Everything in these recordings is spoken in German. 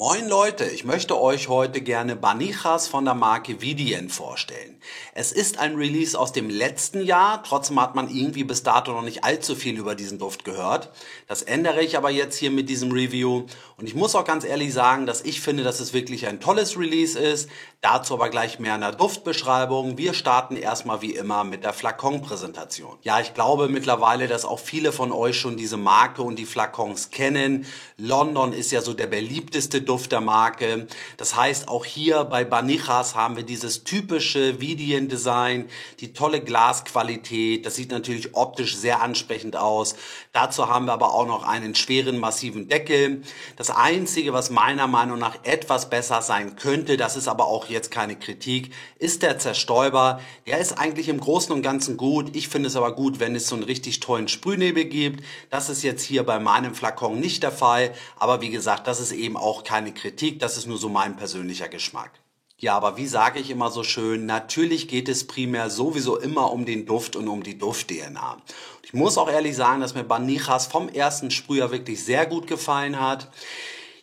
Moin Leute, ich möchte euch heute gerne Banijas von der Marke Vidien vorstellen. Es ist ein Release aus dem letzten Jahr, trotzdem hat man irgendwie bis dato noch nicht allzu viel über diesen Duft gehört. Das ändere ich aber jetzt hier mit diesem Review und ich muss auch ganz ehrlich sagen, dass ich finde, dass es wirklich ein tolles Release ist. Dazu aber gleich mehr in der Duftbeschreibung. Wir starten erstmal wie immer mit der Flakon-Präsentation. Ja, ich glaube mittlerweile, dass auch viele von euch schon diese Marke und die Flakons kennen. London ist ja so der beliebteste Duft der Marke. Das heißt, auch hier bei Banijas haben wir dieses typische Vidien-Design, die tolle Glasqualität. Das sieht natürlich optisch sehr ansprechend aus. Dazu haben wir aber auch noch einen schweren, massiven Deckel. Das Einzige, was meiner Meinung nach etwas besser sein könnte, das ist aber auch jetzt keine Kritik, ist der Zerstäuber. Der ist eigentlich im Großen und Ganzen gut. Ich finde es aber gut, wenn es so einen richtig tollen Sprühnebel gibt. Das ist jetzt hier bei meinem Flakon nicht der Fall. Aber wie gesagt, das ist eben auch keine Kritik. Das ist nur so mein persönlicher Geschmack. Ja, aber wie sage ich immer so schön, natürlich geht es primär sowieso immer um den Duft und um die Duft-DNA. Ich muss auch ehrlich sagen, dass mir Banijas vom ersten Sprüher wirklich sehr gut gefallen hat.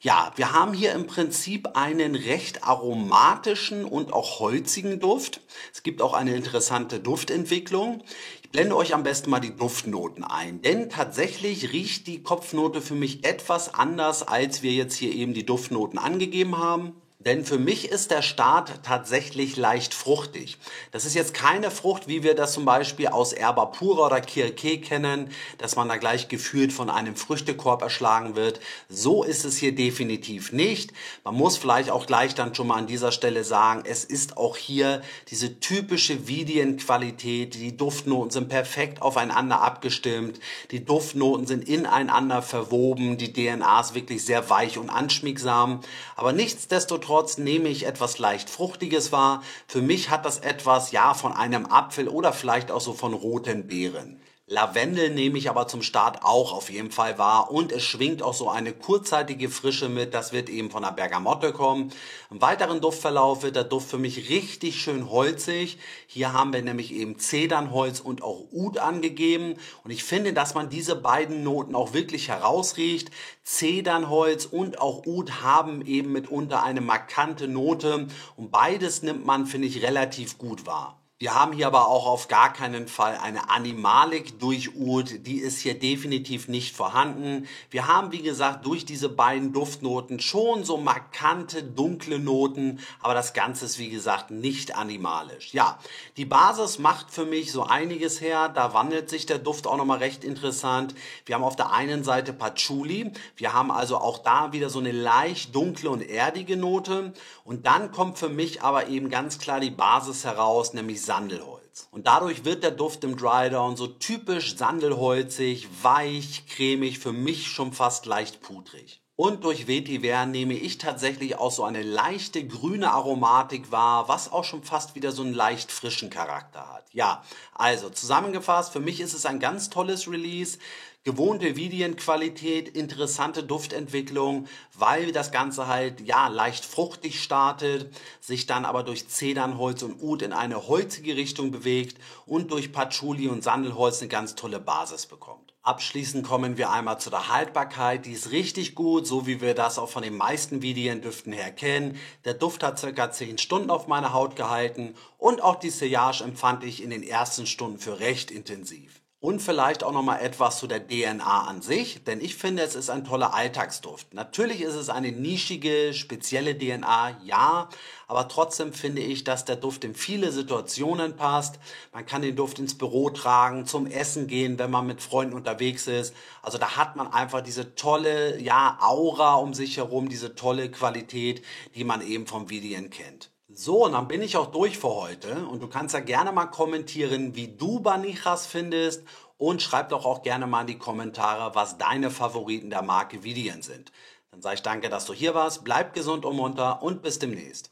Ja, wir haben hier im Prinzip einen recht aromatischen und auch holzigen Duft. Es gibt auch eine interessante Duftentwicklung. Ich blende euch am besten mal die Duftnoten ein, denn tatsächlich riecht die Kopfnote für mich etwas anders, als wir jetzt hier eben die Duftnoten angegeben haben. Denn für mich ist der Start tatsächlich leicht fruchtig. Das ist jetzt keine Frucht, wie wir das zum Beispiel aus Erba Pura oder Kirke kennen, dass man da gleich gefühlt von einem Früchtekorb erschlagen wird. So ist es hier definitiv nicht. Man muss vielleicht auch gleich dann schon mal an dieser Stelle sagen, es ist auch hier diese typische Vidien-Qualität. Die Duftnoten sind perfekt aufeinander abgestimmt. Die Duftnoten sind ineinander verwoben. Die DNA ist wirklich sehr weich und anschmiegsam. Aber nichtsdestotrotz nehme ich etwas leicht Fruchtiges wahr. Für mich hat das etwas, ja, von einem Apfel oder vielleicht auch so von roten Beeren. Lavendel nehme ich aber zum Start auch auf jeden Fall wahr und es schwingt auch so eine kurzzeitige Frische mit, das wird eben von der Bergamotte kommen. Im weiteren Duftverlauf wird der Duft für mich richtig schön holzig. Hier haben wir nämlich eben Zedernholz und auch Oud angegeben und ich finde, dass man diese beiden Noten auch wirklich herausriecht. Zedernholz und auch Oud haben eben mitunter eine markante Note und beides nimmt man, finde ich, relativ gut wahr. Wir haben hier aber auch auf gar keinen Fall eine Animalik durch Oud, die ist hier definitiv nicht vorhanden. Wir haben, wie gesagt, durch diese beiden Duftnoten schon so markante, dunkle Noten, aber das Ganze ist, wie gesagt, nicht animalisch. Ja, die Basis macht für mich so einiges her, da wandelt sich der Duft auch nochmal recht interessant. Wir haben auf der einen Seite Patchouli, wir haben also auch da wieder so eine leicht dunkle und erdige Note und dann kommt für mich aber eben ganz klar die Basis heraus, nämlich Sandelholz. Und dadurch wird der Duft im Drydown so typisch sandelholzig, weich, cremig, für mich schon fast leicht pudrig. Und durch Vetiver nehme ich tatsächlich auch so eine leichte grüne Aromatik wahr, was auch schon fast wieder so einen leicht frischen Charakter hat. Ja, also zusammengefasst, für mich ist es ein ganz tolles Release. Gewohnte Vidien-Qualität, interessante Duftentwicklung, weil das Ganze halt ja leicht fruchtig startet, sich dann aber durch Zedernholz und Oud in eine holzige Richtung bewegt und durch Patchouli und Sandelholz eine ganz tolle Basis bekommt. Abschließend kommen wir einmal zu der Haltbarkeit, die ist richtig gut, so wie wir das auch von den meisten Vidien-Düften her kennen. Der Duft hat ca. 10 Stunden auf meiner Haut gehalten und auch die Sillage empfand ich in den ersten Stunden für recht intensiv. Und vielleicht auch nochmal etwas zu der DNA an sich, denn ich finde, es ist ein toller Alltagsduft. Natürlich ist es eine nischige, spezielle DNA, ja, aber trotzdem finde ich, dass der Duft in viele Situationen passt. Man kann den Duft ins Büro tragen, zum Essen gehen, wenn man mit Freunden unterwegs ist. Also da hat man einfach diese tolle, ja, Aura um sich herum, diese tolle Qualität, die man eben vom Vidien kennt. So, und dann bin ich auch durch für heute und du kannst ja gerne mal kommentieren, wie du Banijas findest und schreib doch auch gerne mal in die Kommentare, was deine Favoriten der Marke Vidien sind. Dann sage ich danke, dass du hier warst, bleib gesund und munter und bis demnächst.